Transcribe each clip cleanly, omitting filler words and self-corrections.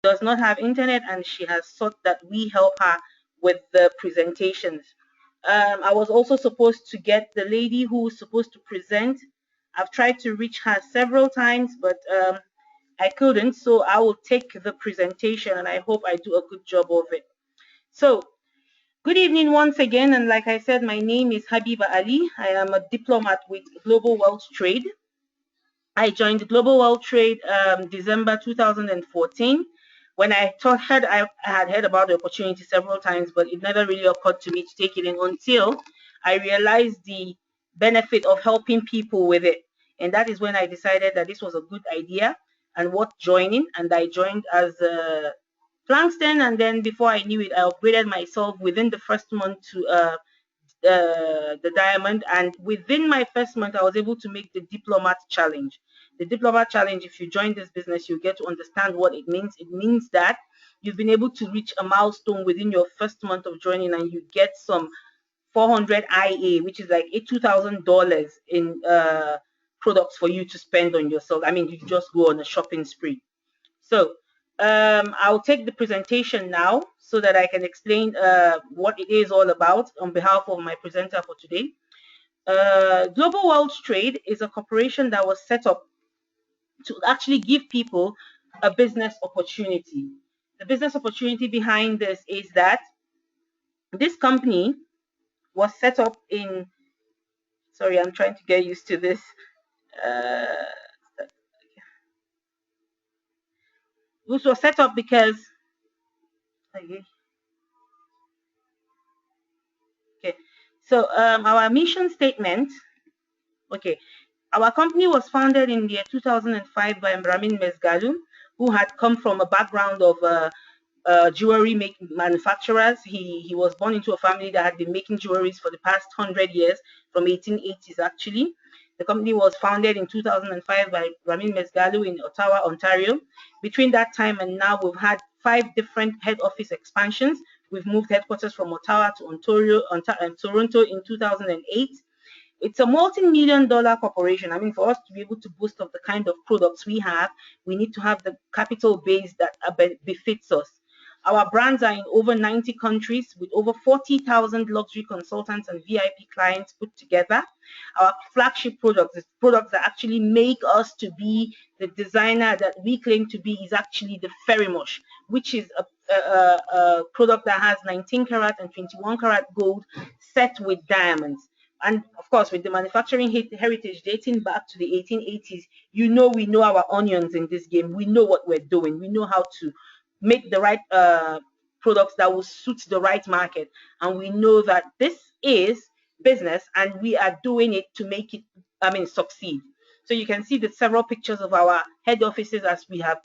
does not have internet, and she has sought that we help her with the presentations. I was also supposed to get the lady who's supposed to present. I've tried to reach her several times, but I couldn't. So I will take the presentation, and I hope I do a good job of it. So, good evening once again. And like I said, my name is Habiba Ali. I am a diplomat with Global Wealth Trade. I joined Global World Trade December 2014. When I had heard about the opportunity several times, but it never really occurred to me to take it in until I realized the benefit of helping people with it. And that is when I decided that this was a good idea and worth joining. And I joined as a Flangston, and then before I knew it, I upgraded myself within the first month to the diamond, and within my first month I was able to make the diplomat challenge. The diplomat challenge, if you join this business, you get to understand what it means. It means that you've been able to reach a milestone within your first month of joining, and you get some 400 IA, which is like $2,000 in products for you to spend on yourself. I mean, you just go on a shopping spree. So I'll take the presentation now so that I can explain what it is all about on behalf of my presenter for today. Global World Trade is a corporation that was set up to actually give people a business opportunity. The business opportunity behind this is that this company was set up in, sorry, I'm trying to get used to this. This was set up because, okay. So our mission statement, okay, our company was founded in the year 2005 by Ramin Mesgalu, who had come from a background of jewelry manufacturers. He was born into a family that had been making jewelries for the past 100 years, from 1880s actually. The company was founded in 2005 by Ramin Mesgalu in Ottawa, Ontario. Between that time and now, we've had 5 different head office expansions. We've moved headquarters from Ottawa to Ontario and Toronto in 2008. It's a multi-million-dollar corporation. I mean, for us to be able to boast of the kind of products we have, we need to have the capital base that befits us. Our brands are in over 90 countries with over 40,000 luxury consultants and VIP clients put together. Our flagship products, products that actually make us to be the designer that we claim to be, is actually the FERI, which is a product that has 19 karat and 21 karat gold set with diamonds. And of course, with the manufacturing heritage dating back to the 1880s, we know our onions in this game. We know what we're doing. We know how to make the right products that will suit the right market. And we know that this is business, and we are doing it to make it, succeed. So you can see the several pictures of our head offices as we have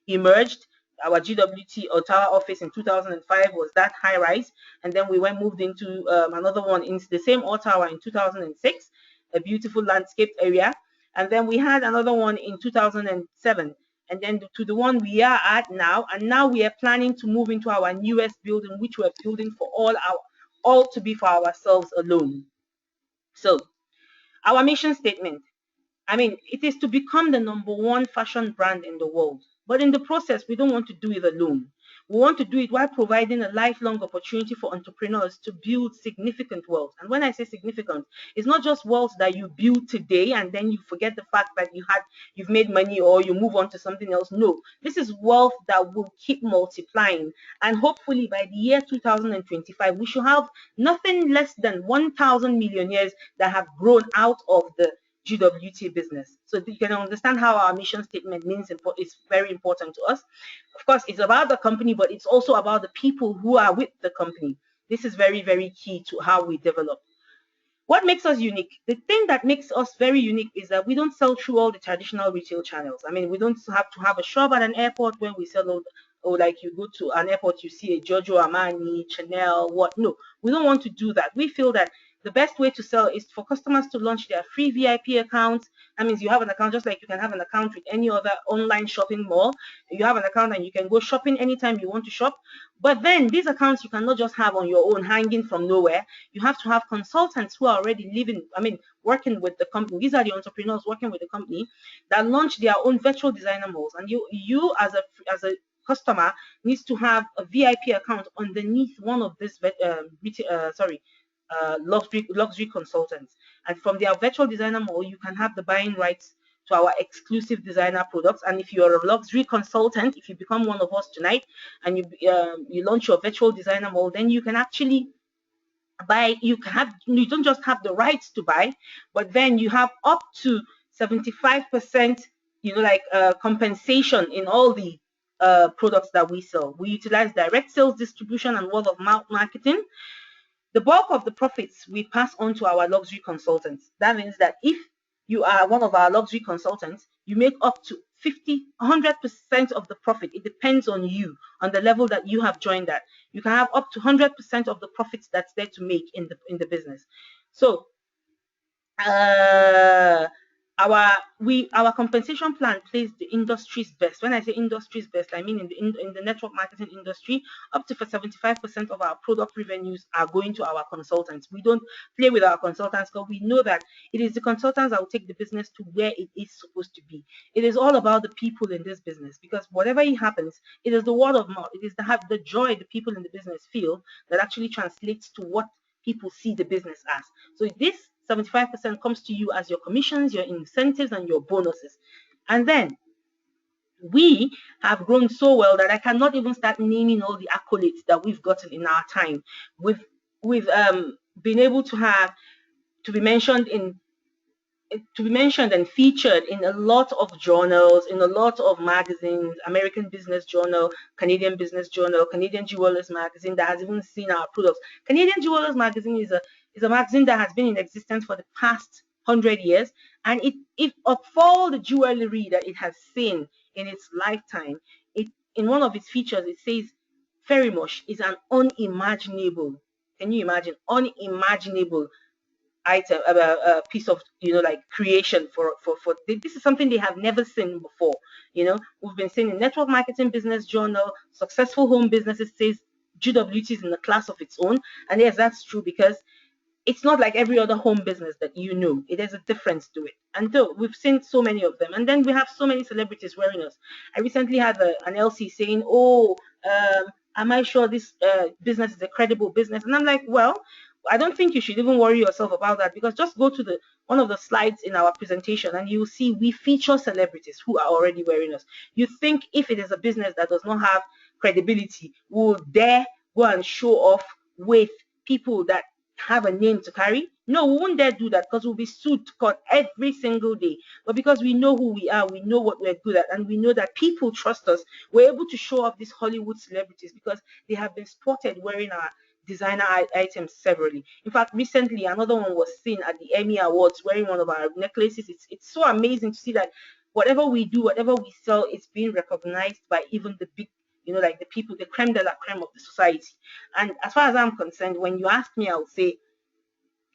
emerged. Our GWT Ottawa office in 2005 was that high rise, and then we moved into another one in the same Ottawa in 2006, a beautiful landscaped area, and then we had another one in 2007, and then to the one we are at now, and now we are planning to move into our newest building, which we're building for all to be for ourselves alone. So our mission statement, it is to become the #1 fashion brand in the world. But in the process, we don't want to do it alone. We want to do it while providing a lifelong opportunity for entrepreneurs to build significant wealth. And when I say significant, it's not just wealth that you build today and then you forget the fact that you've made money or you move on to something else. No, this is wealth that will keep multiplying. And hopefully by the year 2025, we should have nothing less than 1,000 millionaires that have grown out of the GWT business. So you can understand how our mission statement is very important to us. Of course, it's about the company, but it's also about the people who are with the company. This is very, very key to how we develop. What makes us unique? The thing that makes us very unique is that we don't sell through all the traditional retail channels. We don't have to have a shop at an airport where we sell or like you go to an airport, you see a Giorgio Armani, Chanel, what? No, we don't want to do that. We feel that the best way to sell is for customers to launch their free VIP accounts. That means you have an account just like you can have an account with any other online shopping mall. You have an account and you can go shopping anytime you want to shop. But then these accounts you cannot just have on your own hanging from nowhere. You have to have consultants who are already working with the company. These are the entrepreneurs working with the company that launch their own virtual designer malls. And you as a customer needs to have a VIP account underneath one of these luxury consultants. And from their virtual designer mall, you can have the buying rights to our exclusive designer products. And if you're a luxury consultant, if you become one of us tonight and you launch your virtual designer mall, then you can actually buy. You don't just have the rights to buy, but then you have up to 75%, compensation in all the products that we sell. We utilize direct sales distribution and word of mouth marketing. The bulk of the profits we pass on to our luxury consultants. That means that if you are one of our luxury consultants, you make up to 50, 100% of the profit. It depends on you, on the level that you have joined at. You can have up to 100% of the profits that's there to make in the business. So our compensation plan plays the industry's best. When I say industry's best, I mean in the network marketing industry, up to 75% of our product revenues are going to our consultants. We don't play with our consultants because we know that it is the consultants that will take the business to where it is supposed to be. It is all about the people in this business, because whatever happens, it is the word of mouth. It is the joy the people in the business feel that actually translates to what people see the business as. So this 75% comes to you as your commissions, your incentives, and your bonuses. And then we have grown so well that I cannot even start naming all the accolades that we've gotten in our time. We've been able to be mentioned and featured in a lot of journals, in a lot of magazines, American Business Journal, Canadian Business Journal, Canadian Jewelers Magazine that has even seen our products. Canadian Jewelers Magazine is a magazine that has been in existence for the past 100 years, and it of all the jewelry that it has seen in its lifetime, in one of its features it says FERI is an unimaginable, can you imagine, unimaginable item, a piece of creation for this is something they have never seen before. We've been seeing in Network Marketing Business Journal, Successful Home Businesses says GWT is in a class of its own. And yes, that's true, because it's not like every other home business that it has a difference to it. And so we've seen so many of them, and then we have so many celebrities wearing us. I recently had an LC saying, am I sure this business is a credible business? And I'm like, well, I don't think you should even worry yourself about that, because just go to one of the slides in our presentation and you'll see we feature celebrities who are already wearing us. You think if it is a business that does not have credibility, will dare go and show off with people that have a name to carry? No, we won't dare do that, because we'll be sued to court every single day. But because we know who we are, we know what we're good at, and we know that people trust us, we're able to show off these Hollywood celebrities because they have been spotted wearing our designer items severally. In fact, recently another one was seen at the Emmy Awards wearing one of our necklaces. It's so amazing to see that whatever we do, whatever we sell, it's being recognized by even the big, like the people, the creme de la creme of the society. And as far as I'm concerned, when you ask me, I would say,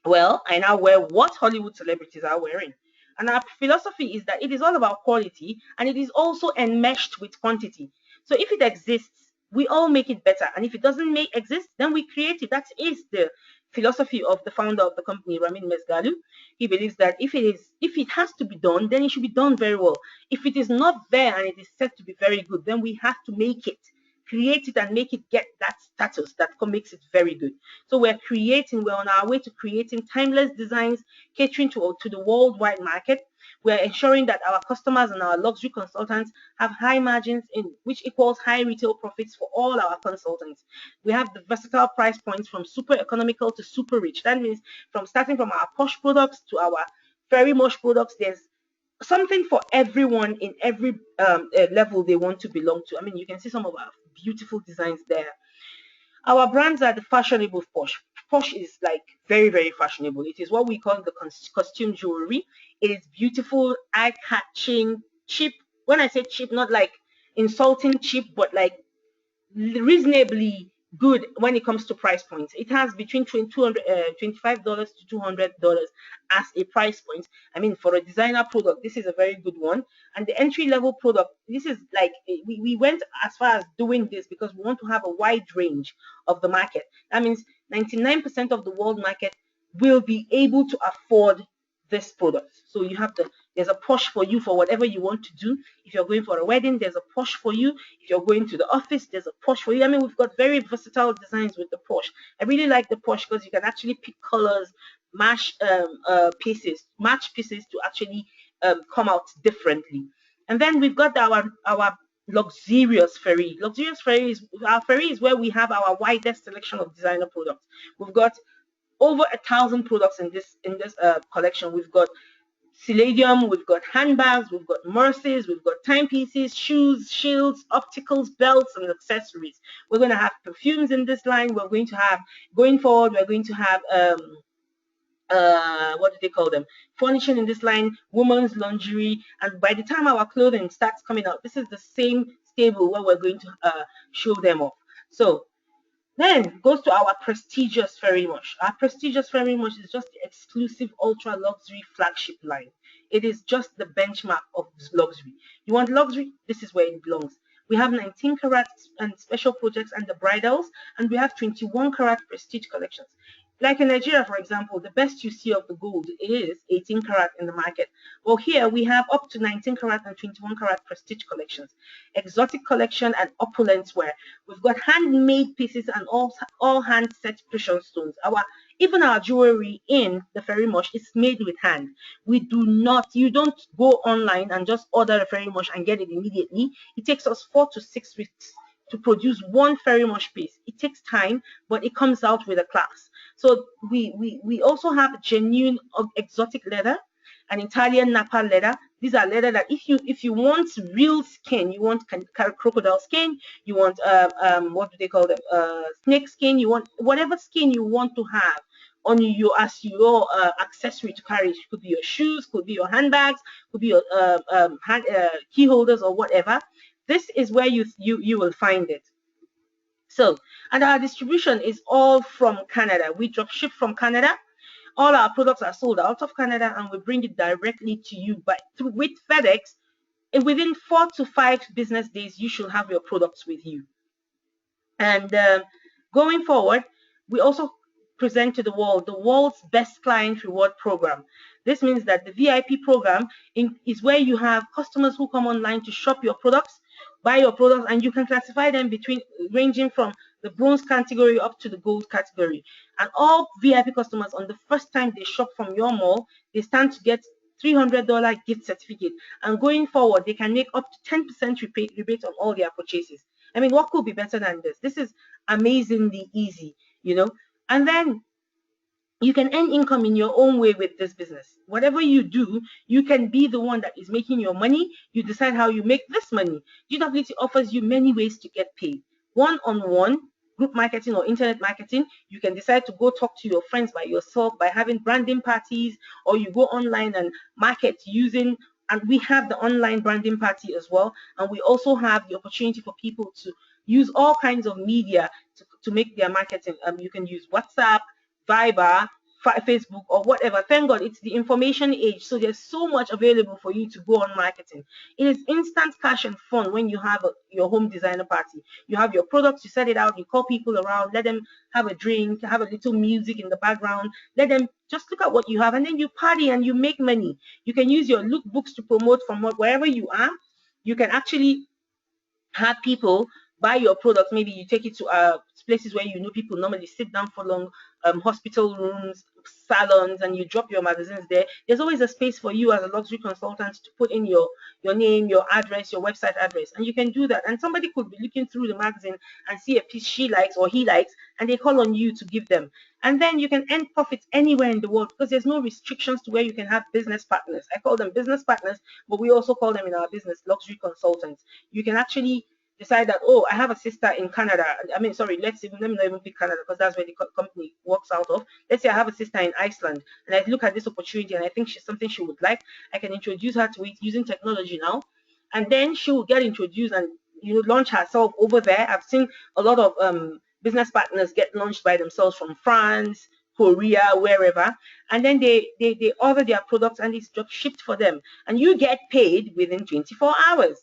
well, I now wear what Hollywood celebrities are wearing. And our philosophy is that it is all about quality, and it is also enmeshed with quantity. So if it exists, we all make it better. And if it doesn't exist, then we create it. That is the philosophy of the founder of the company, Ramin Mesgalu. He believes that if it has to be done, then it should be done very well. If it is not there and it is said to be very good, then we have to make it, create it, and make it get that status that makes it very good. So we're on our way to creating timeless designs catering to the worldwide market. We're ensuring that our customers and our luxury consultants have high margins, which equals high retail profits for all our consultants. We have the versatile price points from super economical to super rich. That means starting from our posh products to our very much products, there's something for everyone in every level they want to belong to. I mean, you can see some of our beautiful designs there. Our brands are the fashionable posh. Posh is like very, very fashionable. It is what we call the costume jewelry. It is beautiful, eye-catching, cheap. When I say cheap, not like insulting cheap, but like reasonably good when it comes to price points. It has between $25 to $200 as a price point. I mean, for a designer product, this is a very good one. And the entry-level product, this is like, we went as far as doing this because we want to have a wide range of the market. That means 99% of the world market will be able to afford this product. So you have the There's a Porsche for you for whatever you want to do. If you're going for a wedding, there's a Porsche for you. If you're going to the office, there's a Porsche for you. I mean, we've got very versatile designs with the Porsche. I really like the Porsche because you can actually pick colors, match pieces to actually come out differently. And then we've got our luxurious FERI. Luxurious FERI is our FERI is where we have our widest selection of designer products. We've got over 1,000 products in this collection. We've got Palladium, we've got handbags, we've got mercies, we've got timepieces, shoes, shields, opticals, belts, and accessories. We're going to have perfumes in this line. We're going to have, going forward, we're going to have what do they call them? Furnishing in this line, women's lingerie, and by the time our clothing starts coming out, this is the same stable where we're going to show them off. So then goes to our prestigious FERI Mush. Our prestigious FERI Mush is just the exclusive ultra luxury flagship line. It is just the benchmark of luxury. You want luxury? This is where it belongs. We have 19 karat and special projects and the bridals, and we have 21 karat prestige collections. Like in Nigeria, for example, the best you see of the gold is 18 karat in the market. Well, here we have up to 19 karat and 21 karat prestige collections, exotic collection and opulence wear. We've got handmade pieces and all hand set precious stones. Even our jewelry in the FERI Mush is made with hand. You don't go online and just order a FERI Mush and get it immediately. It takes us 4 to 6 weeks to produce one FERI Mush piece. It takes time, but it comes out with a class. So we also have genuine exotic leather and Italian Napa leather. These are leather that if you want real skin, you want crocodile skin, you want what do they call them, snake skin, you want whatever skin you want to have on you as your accessory to carry. It could be your shoes, could be your handbags, could be your key holders or whatever. This is where you will find it. So, and our distribution is all from Canada. We drop ship from Canada. All our products are sold out of Canada, and we bring it directly to you with FedEx. And within 4 to 5 business days, you should have your products with you. And going forward, we also present to the world's best client reward program. This means that the VIP program is where you have customers who come online to shop your products, buy your products, and you can classify them ranging from the bronze category up to the gold category. And all VIP customers, on the first time they shop from your mall, they stand to get $300 gift certificate. And going forward, they can make up to 10% rebate on all their purchases. I mean, what could be better than this? This is amazingly easy, you know. And then you can earn income in your own way with this business. Whatever you do, you can be the one that is making your money. You decide how you make this money. GWT offers you many ways to get paid. One-on-one, group marketing or internet marketing. You can decide to go talk to your friends by yourself by having branding parties, or you go online and market using, and we have the online branding party as well. And we also have the opportunity for people to use all kinds of media to make their marketing. You can use WhatsApp, Viber, Facebook, or whatever. Thank God it's the information age, so there's so much available for you to go on marketing. It is instant cash and fun when you have your home designer party. You have your products, you set it out, you call people around, let them have a drink, have a little music in the background, let them just look at what you have, and then you party and you make money. You can use your lookbooks to promote from wherever you are. You can actually have people buy your products. Maybe you take it to places where you know people normally sit down for long, hospital rooms, salons, and you drop your magazines there. There's always a space for you as a luxury consultant to put in your name, your address, your website address, and you can do that. And somebody could be looking through the magazine and see a piece she likes or he likes, and they call on you to give them. And then you can earn profits anywhere in the world because there's no restrictions to where you can have business partners. I call them business partners, but we also call them in our business luxury consultants. You can actually decide that, oh, I have a sister in Canada. I mean, sorry, let me not even pick Canada because that's where the company works out of. Let's say I have a sister in Iceland and I look at this opportunity and I think she's something she would like. I can introduce her to it using technology now. And then she will get introduced and, you know, launch herself over there. I've seen a lot of business partners get launched by themselves from France, Korea, wherever. And then they order their products and it's just shipped for them. And you get paid within 24 hours.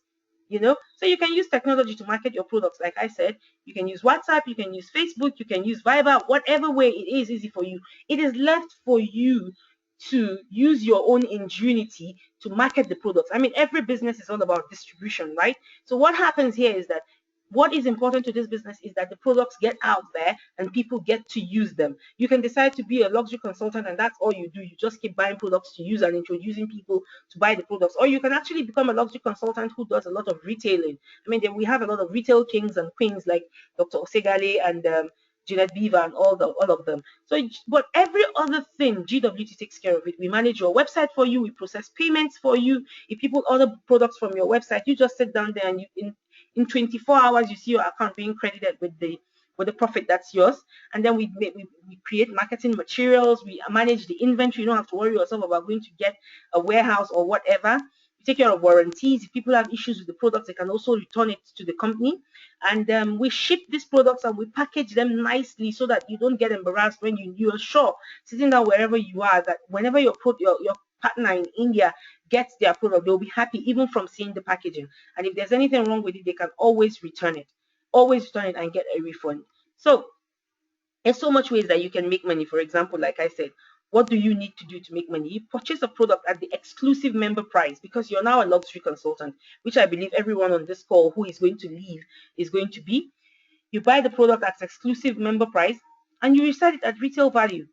You know, so you can use technology to market your products. Like I said, you can use WhatsApp, you can use Facebook, you can use Viber, whatever way it is easy for you. It is left for you to use your own ingenuity to market the products. I mean, every business is all about distribution, right? So what happens here is that what is important to this business is that the products get out there and people get to use them. You can decide to be a luxury consultant and that's all you do. You just keep buying products to use and introducing people to buy the products. Or you can actually become a luxury consultant who does a lot of retailing. I mean, we have a lot of retail kings and queens like Dr. Osegale and Jeanette Beaver and all of them. So, but every other thing, GWT takes care of it. We manage your website for you. We process payments for you. If people order products from your website, you just sit down there and in 24 hours, you see your account being credited with the profit that's yours. And then we create marketing materials. We manage the inventory. You don't have to worry yourself about going to get a warehouse or whatever. We take care of warranties. If people have issues with the products, they can also return it to the company. And we ship these products and we package them nicely so that you don't get embarrassed when you're sure sitting down wherever you are that whenever your partner in India gets their product, they'll be happy even from seeing the packaging. And if there's anything wrong with it, they can always return it. Always return it and get a refund. So there's so much ways that you can make money. For example, like I said, what do you need to do to make money? You purchase a product at the exclusive member price because you're now a luxury consultant, which I believe everyone on this call who is going to leave is going to be. You buy the product at exclusive member price and you resell it at retail value.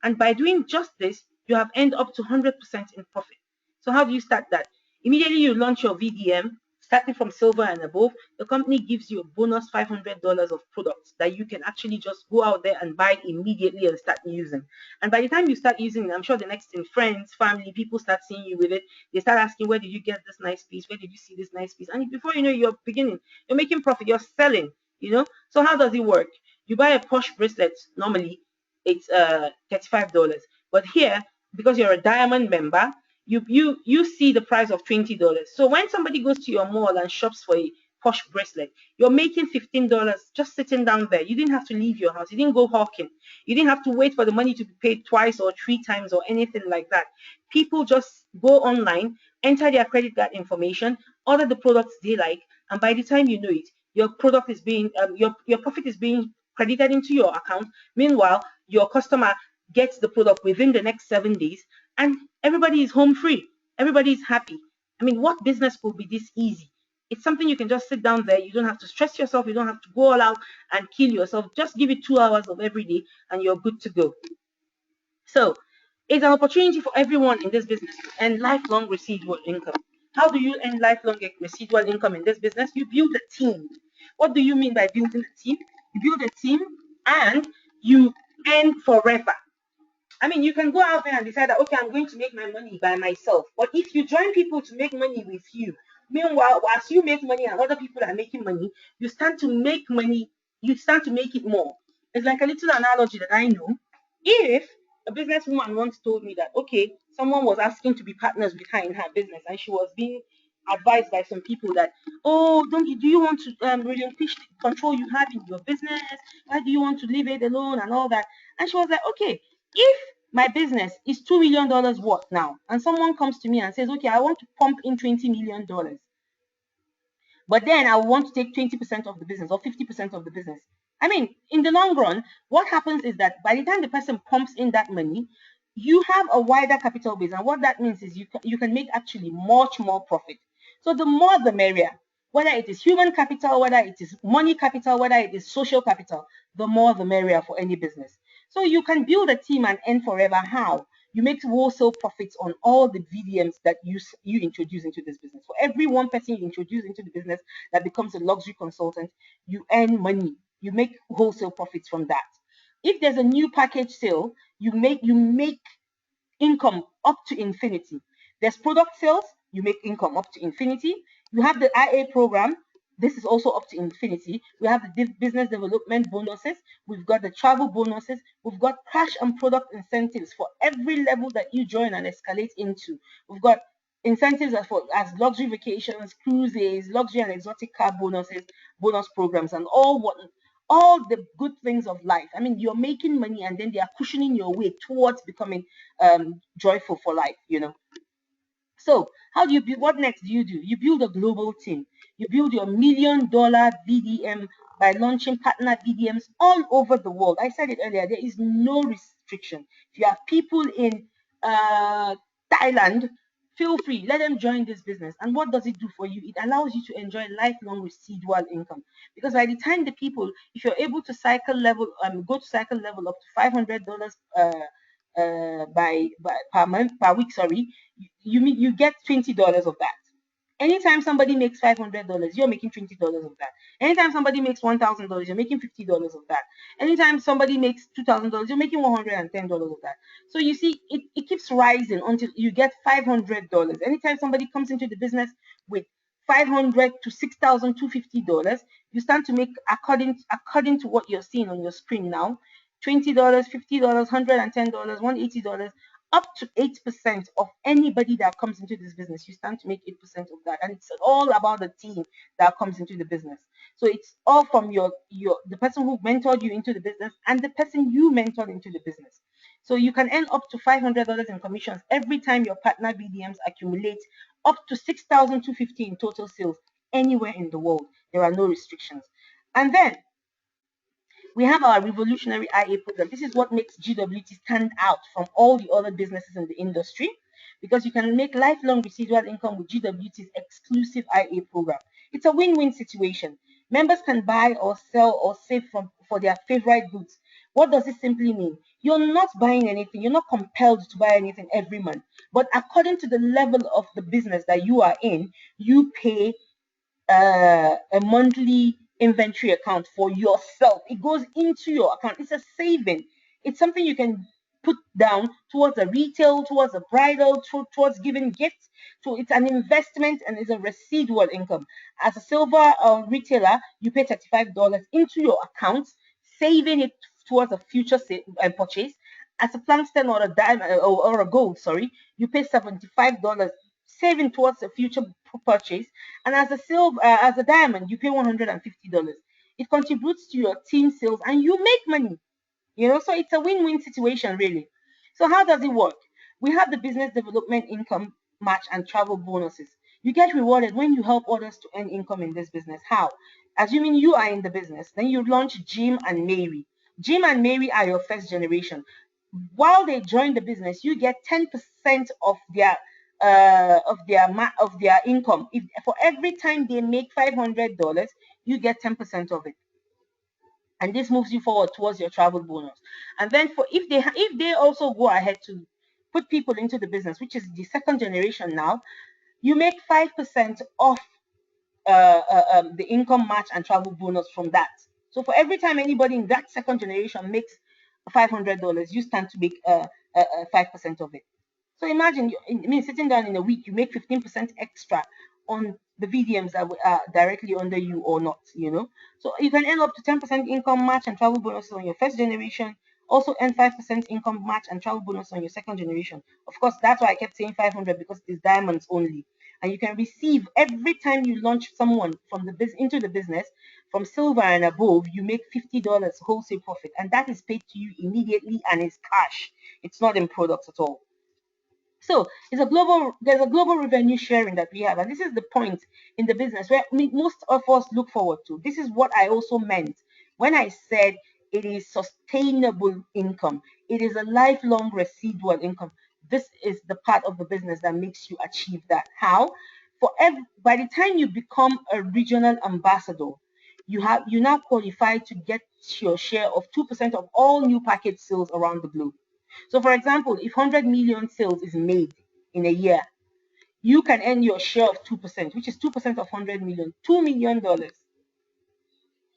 And by doing just this, you have earned up to 100% in profit. So how do you start that? Immediately you launch your VDM, starting from silver and above, the company gives you a bonus $500 of products that you can actually just go out there and buy immediately and start using. And by the time you start using it, I'm sure the next thing, friends, family, people start seeing you with it. They start asking, where did you get this nice piece? Where did you see this nice piece? And before you know, you're beginning, you're making profit, you're selling, you know? So how does it work? You buy a posh bracelet, normally it's $35. But here, because you're a diamond member, you see the price of $20. So when somebody goes to your mall and shops for a posh bracelet, you're making $15 just sitting down there. You didn't have to leave your house. You didn't go hawking. You didn't have to wait for the money to be paid twice or three times or anything like that. People just go online, enter their credit card information, order the products they like, and by the time you know it, your product is being your profit is being credited into your account. Meanwhile, your customer gets the product within the next 7 days and everybody is home free. Everybody is happy. I mean, what business could be this easy? It's something you can just sit down there. You don't have to stress yourself. You don't have to go all out and kill yourself. Just give it 2 hours of every day and you're good to go. So it's an opportunity for everyone in this business to earn lifelong residual income. How do you earn lifelong residual income in this business? You build a team. What do you mean by building a team? You build a team and you earn forever. I mean, you can go out there and decide that, okay, I'm going to make my money by myself. But if you join people to make money with you, meanwhile, as you make money and other people are making money, you stand to make money, you stand to make it more. It's like a little analogy that I know. If a businesswoman once told me that, okay, someone was asking to be partners with her in her business and she was being advised by some people that, oh, do you want to relinquish the control you have in your business? Why do you want to leave it alone and all that? And she was like, okay, if my business is $2 million worth now, and someone comes to me and says, okay, I want to pump in $20 million, but then I want to take 20% of the business or 50% of the business. I mean, in the long run, what happens is that by the time the person pumps in that money, you have a wider capital base. And what that means is you can make actually much more profit. So the more the merrier, whether it is human capital, whether it is money capital, whether it is social capital, the more the merrier for any business. So you can build a team and earn forever. How? You make wholesale profits on all the VDMs that you introduce into this business. For every one person you introduce into the business that becomes a luxury consultant, you earn money. You make wholesale profits from that. If there's a new package sale, you make income up to infinity. There's product sales, you make income up to infinity. You have the IA program. This is also up to infinity. We have the business development bonuses. We've got the travel bonuses. We've got cash and product incentives for every level that you join and escalate into. We've got incentives as luxury vacations, cruises, luxury and exotic car bonuses, bonus programs, and all the good things of life. I mean, you're making money and then they are cushioning your way towards becoming joyful for life, you know. So how do you build? What next do? You build a global team. You build your $1 million VDM by launching partner VDMs all over the world. I said it earlier, there is no restriction. If you have people in Thailand, feel free, let them join this business. And what does it do for you? It allows you to enjoy lifelong residual income, because by the time the people, if you're able to cycle level, go to cycle level up to $500 by per month, per week, sorry, you get $20 of that. Anytime somebody makes $500, you're making $20 of that. Anytime somebody makes $1,000, you're making $50 of that. Anytime somebody makes $2,000, you're making $110 of that. So you see, it keeps rising until you get $500. Anytime somebody comes into the business with $500 to $6,250, you start to make, according to what you're seeing on your screen now, $20, $50, $110, $180, up to 8% of anybody that comes into this business. You stand to make 8% of that. And it's all about the team that comes into the business. So it's all from your the person who mentored you into the business and the person you mentored into the business. So you can earn up to $500 in commissions every time your partner BDMs accumulate up to 6,250 in total sales anywhere in the world. There are no restrictions. And then we have our revolutionary IA program. This is what makes GWT stand out from all the other businesses in the industry, because you can make lifelong residual income with GWT's exclusive IA program. It's a win-win situation. Members can buy or sell or save for their favorite goods. What does this simply mean? You're not buying anything. You're not compelled to buy anything every month. But according to the level of the business that you are in, you pay a monthly inventory account for yourself. It goes into your account. It's a saving. It's something you can put down towards a retail, towards a bridal, towards giving gifts. So it's an investment and it's a residual income. As a silver retailer, you pay $35 into your account, saving it towards a future purchase. As a plankton or a diamond or a gold, sorry, you pay $75, saving towards a future purchase. And as a silver, as a diamond, you pay $150. It contributes to your team sales, and you make money. So it's a win-win situation, really. So how does it work? We have the business development income match and travel bonuses. You get rewarded when you help others to earn income in this business. How? Assuming you are in the business, then you launch Jim and Mary. Jim and Mary are your first generation. While they join the business, you get 10% of their income. If for every time they make $500, you get 10% of it, and this moves you forward towards your travel bonus. And then for if they also go ahead to put people into the business, which is the second generation now, you make 5% off the income match and travel bonus from that. So for every time anybody in that second generation makes $500, you stand to make 5% of it. So imagine, sitting down in a week, you make 15% extra on the VDMs that are directly under you or not. So you can earn up to 10% income match and travel bonus on your first generation. Also earn 5% income match and travel bonus on your second generation. Of course, that's why I kept saying 500, because it's diamonds only. And you can receive every time you launch someone from into the business from silver and above, you make $50 wholesale profit, and that is paid to you immediately and it's cash. It's not in products at all. So there's a global revenue sharing that we have, and this is the point in the business where most of us look forward to. This is what I also meant when I said it is sustainable income. It is a lifelong residual income. This is the part of the business that makes you achieve that. How? By the time you become a regional ambassador, you now qualify to get your share of 2% of all new package sales around the globe. So, for example, if 100 million sales is made in a year, you can earn your share of 2%, which is 2% of 100 million, $2 million.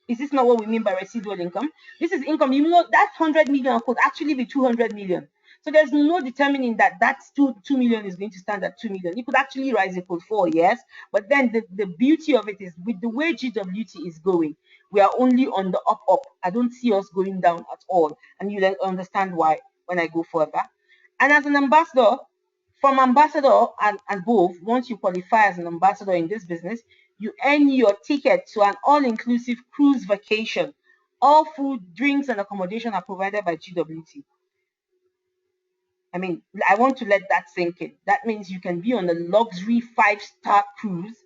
Is this not what we mean by residual income? This is income. That 100 million could actually be 200 million. So there's no determining that that's 2 million is going to stand at 2 million. It could actually rise, it could fall, yes. But then the beauty of it is, with the way GWT is going, we are only on the up. I don't see us going down at all. And you'll understand why when I go further. And as an ambassador, from ambassador and above, once you qualify as an ambassador in this business, you earn your ticket to an all-inclusive cruise vacation. All food, drinks, and accommodation are provided by GWT. I want to let that sink in. That means you can be on a luxury 5-star cruise.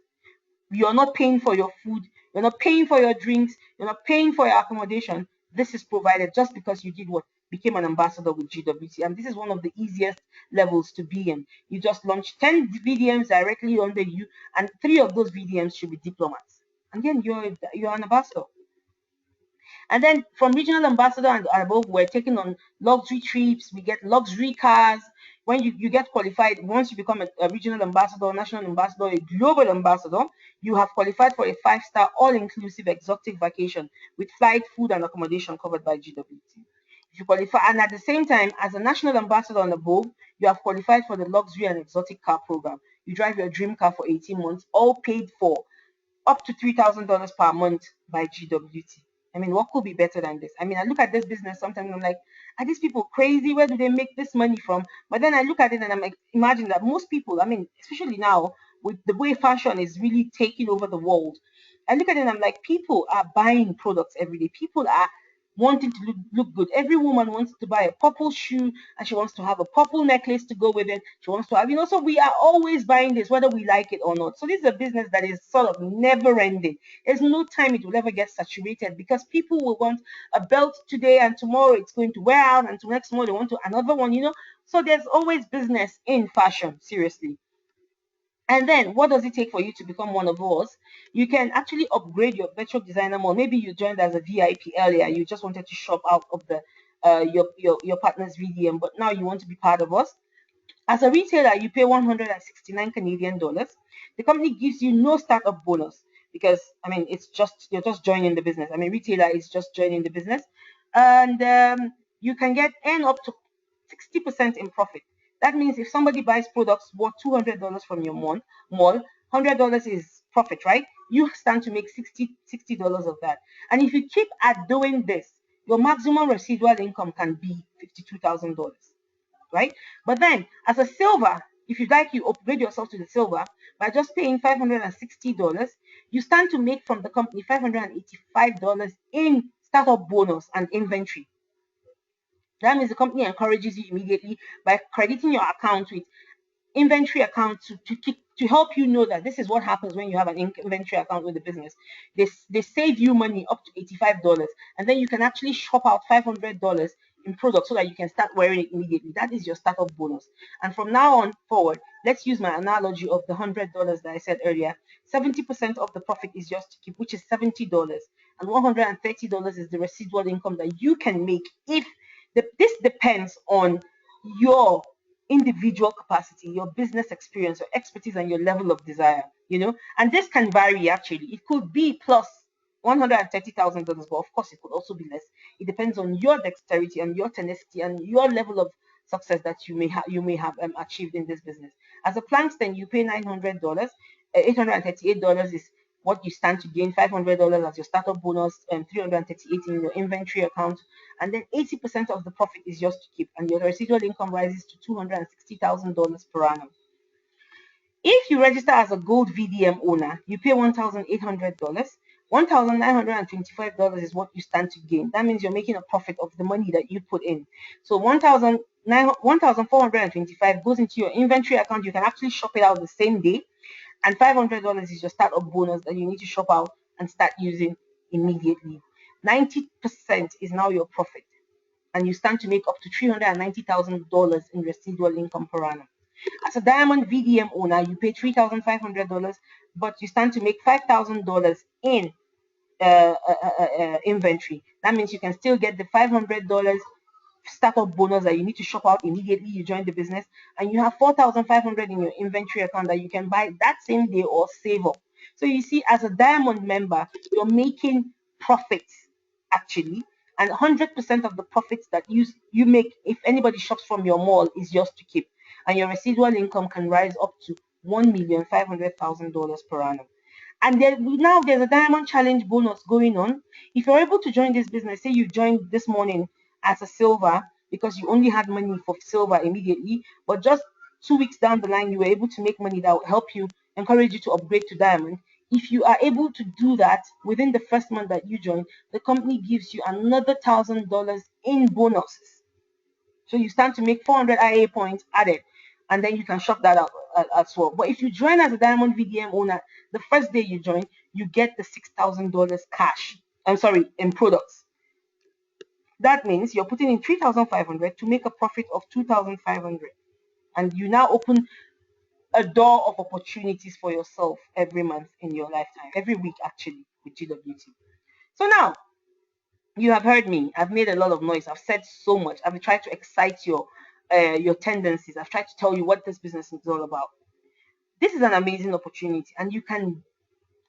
You're not paying for your food. You're not paying for your drinks. You're not paying for your accommodation. this is provided just because you did what? Became an ambassador with GWT. And this is one of the easiest levels to be in. You just launch 10 VDMs directly under you, and 3 of those VDMs should be diplomats. And then you're an ambassador. And then from regional ambassador and above, we're taking on luxury trips. We get luxury cars. When you get qualified, once you become a regional ambassador, national ambassador, a global ambassador, you have qualified for a 5-star all-inclusive exotic vacation with flight, food, and accommodation covered by GWT. If you qualify, and at the same time, as a national ambassador and above, you have qualified for the luxury and exotic car program. You drive your dream car for 18 months, all paid for, up to $3,000 per month by GWT. I mean, what could be better than this? I mean, I look at this business sometimes, I'm like, are these people crazy? Where do they make this money from? But then I look at it and I'm like, imagine that most people, I mean, especially now with the way fashion is really taking over the world, I look at it and I'm like, people are buying products every day. People are wanting to look good. Every woman wants to buy a purple shoe and she wants to have a purple necklace to go with it. She wants to have, so we are always buying this, whether we like it or not. So this is a business that is sort of never ending. There's no time it will ever get saturated because people will want a belt today and tomorrow it's going to wear out and next tomorrow they want to another one. So there's always business in fashion, seriously. And then what does it take for you to become one of us? You can actually upgrade your virtual designer mode. Maybe you joined as a VIP earlier. You just wanted to shop out of the your partner's VDM, but now you want to be part of us. As a retailer, you pay 169 Canadian dollars. The company gives you no startup bonus because I mean you're just joining the business. I mean retailer is just joining the business, and you can earn up to 60% in profit. That means if somebody buys products worth $200 from your mall, $100 is profit, right? You stand to make $60 of that. And if you keep at doing this, your maximum residual income can be $52,000, right? But then as a silver, if you'd like, you upgrade yourself to the silver by just paying $560. You stand to make from the company $585 in startup bonus and inventory. That means the company encourages you immediately by crediting your account with inventory account to help you know that this is what happens when you have an inventory account with the business. They save you money up to $85, and then you can actually shop out $500 in products so that you can start wearing it immediately. That is your startup bonus. And from now on forward, let's use my analogy of the $100 that I said earlier. 70% of the profit is yours to keep, which is $70, and $130 is the residual income that you can make if this depends on your individual capacity, your business experience, your expertise, and your level of desire, and this can vary actually. It could be plus $130,000, but of course it could also be less. It depends on your dexterity and your tenacity and your level of success that you may have achieved in this business. As a plank stand, you pay $900. $838 is what you stand to gain, $500 as your startup bonus, and $338 in your inventory account, and then 80% of the profit is yours to keep, and your residual income rises to $260,000 per annum. If you register as a gold VDM owner, you pay $1,800. $1,925 is what you stand to gain. That means you're making a profit of the money that you put in. So $1,425 goes into your inventory account. You can actually shop it out the same day. And $500 is your startup bonus that you need to shop out and start using immediately. 90% is now your profit, and you stand to make up to $390,000 in residual income per annum. As a diamond VDM owner, you pay $3,500, but you stand to make $5,000 in inventory. That means you can still get the $500 startup bonus that you need to shop out immediately you join the business, and you have $4,500 in your inventory account that you can buy that same day or save up. So you see, as a diamond member, you're making profits actually, and 100% of the profits that you make, if anybody shops from your mall, is yours to keep, and your residual income can rise up to $1,500,000 per annum. And now there's a diamond challenge bonus going on. If you're able to join this business, say you joined this morning as a silver because you only had money for silver immediately, but just 2 weeks down the line you were able to make money that will help you, encourage you to upgrade to diamond. If you are able to do that within the first month that you join, the company gives you another $1,000 in bonuses. So you stand to make 400 IA points added, and then you can shop that out as well. But if you join as a diamond VDM owner, the first day you join, you get the $6,000 cash. I'm sorry, in products. That means you're putting in 3,500 to make a profit of 2,500. And you now open a door of opportunities for yourself every month in your lifetime, every week actually, with GWT. So now you have heard me. I've made a lot of noise. I've said so much. I've tried to excite your tendencies. I've tried to tell you what this business is all about. This is an amazing opportunity, and you can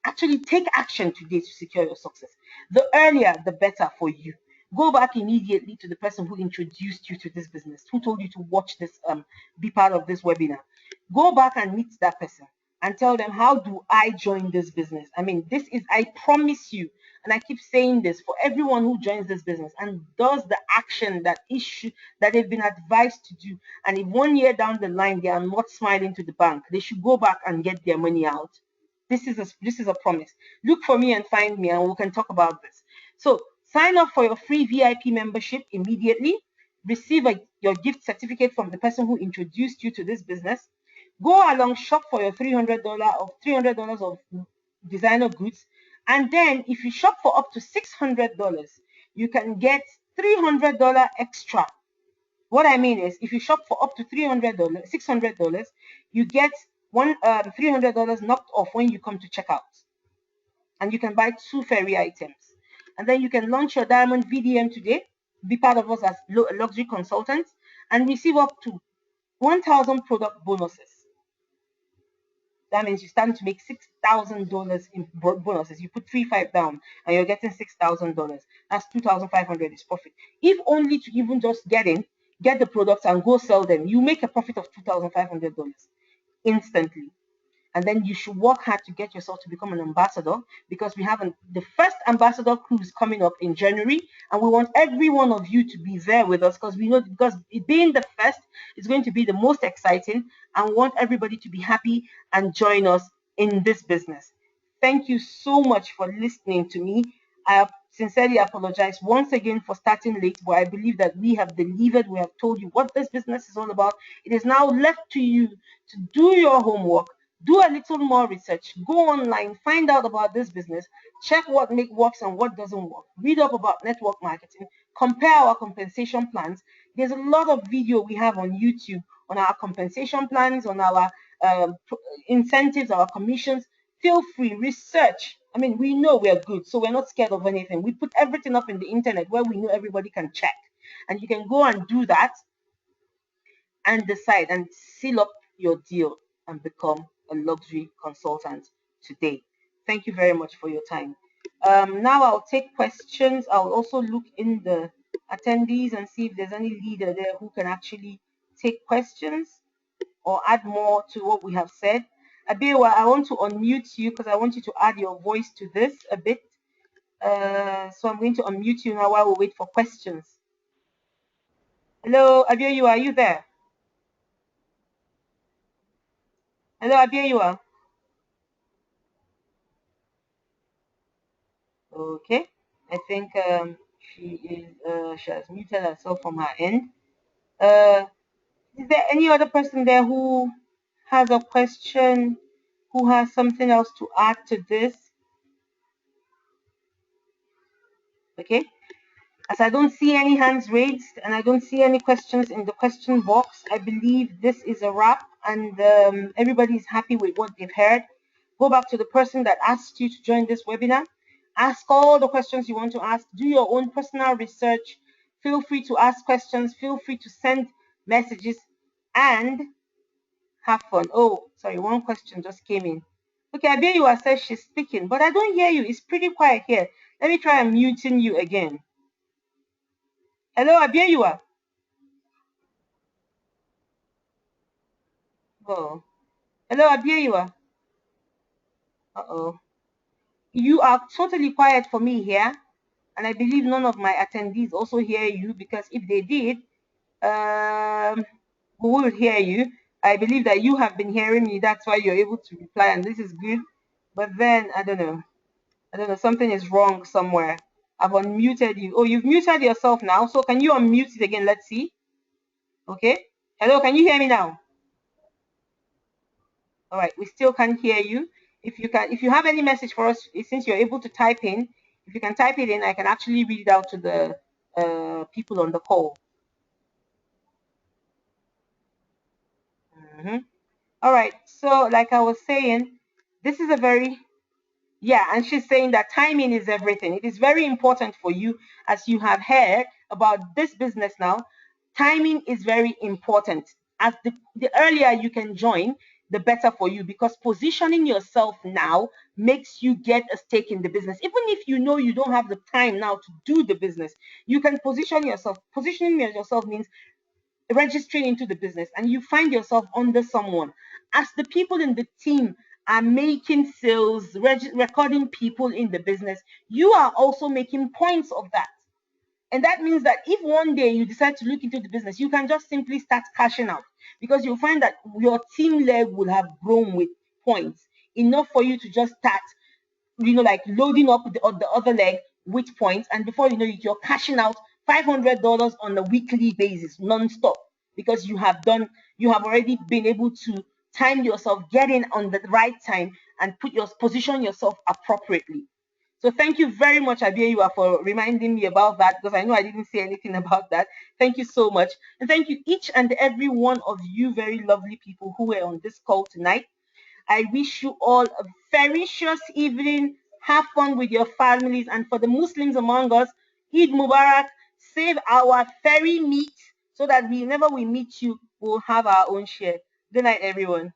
actually take action today to secure your success. The earlier, the better for you. Go back immediately to the person who introduced you to this business, who told you to watch this, be part of this webinar. Go back and meet that person and tell them, how do I join this business? I mean, this is, I promise you, and I keep saying this, for everyone who joins this business and does the action that they've been advised to do, and if 1 year down the line they are not smiling to the bank, they should go back and get their money out. This is a promise. Look for me and find me, and we can talk about this. So sign up for your free VIP membership immediately. Receive your gift certificate from the person who introduced you to this business. Go along, shop for your $300 of designer goods, and then if you shop for up to $600, you can get $300 extra. What I mean is, if you shop for up to $600, you get $300 knocked off when you come to checkout, and you can buy 2 FERI items, and then you can launch your Diamond VDM today, be part of us as luxury consultants, and receive up to 1,000 product bonuses. That means you stand to make $6,000 in bonuses. You put 3,500 down, and you're getting $6,000. That's 2,500 is profit. If only to even just get the products and go sell them, you make a profit of $2,500 instantly. And then you should work hard to get yourself to become an ambassador, because we have the first ambassador cruise coming up in January, and we want every one of you to be there with us, because we know, because it being the first is going to be the most exciting, and we want everybody to be happy and join us in this business. Thank you so much for listening to me. I sincerely apologize once again for starting late, but I believe that we have delivered. We have told you what this business is all about. It is now left to you to do your homework, do a little more research, go online, find out about this business, check what works and what doesn't work, read up about network marketing, compare our compensation plans. There's a lot of video we have on YouTube on our compensation plans, on our incentives, our commissions. Feel free, research. I mean, we know we're good, so we're not scared of anything. We put everything up in the internet where we know everybody can check, and you can go and do that and decide and seal up your deal and become a luxury consultant today. Thank you very much for your time. Now I'll take questions. I'll also look in the attendees and see if there's any leader there who can actually take questions or add more to what we have said. Abiwa, I want to unmute you because I want you to add your voice to this a bit. So I'm going to unmute you now while we wait for questions. Hello, Abiwa, are you there? Hello, Abiwa. Okay, I think she has muted herself from her end. Is there any other person there who has a question, who has something else to add to this? Okay, as I don't see any hands raised and I don't see any questions in the question box, I believe this is a wrap, and everybody is happy with what they've heard. Go back to the person that asked you to join this webinar. Ask all the questions you want to ask. Do your own personal research. Feel free to ask questions. Feel free to send messages and have fun. Oh, sorry, one question just came in. Okay, Abiyiwa says she's speaking, but I don't hear you. It's pretty quiet here. Let me try muting you again. Hello, Abiyiwa. Oh, hello, Abiyiwa. Uh-oh. You are totally quiet for me here, and I believe none of my attendees also hear you, because if they did, we will hear you. I believe that you have been hearing me. That's why you're able to reply, and this is good. But then, I don't know. Something is wrong somewhere. I've unmuted you. Oh, you've muted yourself now. So can you unmute it again? Let's see. Okay. Hello, can you hear me now? All right, we still can't hear you. If you have any message for us, since you're able to type in, if you can type it in, I can actually read it out to the people on the call. Mhm. All right. So, like I was saying, this is a very, yeah, and she's saying that timing is everything. It is very important for you, as you have heard about this business now. Timing is very important. As the earlier you can join, the better for you, because positioning yourself now makes you get a stake in the business. Even if you know you don't have the time now to do the business, you can position yourself. Positioning yourself means registering into the business, and you find yourself under someone. As the people in the team are making sales, recording people in the business, you are also making points of that. And that means that if one day you decide to look into the business, you can just simply start cashing out, because you'll find that your team leg will have grown with points enough for you to just start, like loading up the other leg with points, and before you know it, you're cashing out $500 on a weekly basis, non-stop, because you have already been able to time yourself, get in on the right time, and position yourself appropriately. So thank you very much, Abiyawa, for reminding me about that, because I know I didn't say anything about that. Thank you so much. And thank you each and every one of you very lovely people who were on this call tonight. I wish you all a very sure evening. Have fun with your families. And for the Muslims among us, Eid Mubarak. Save our fairy meat so that whenever we meet you, we'll have our own share. Good night, everyone.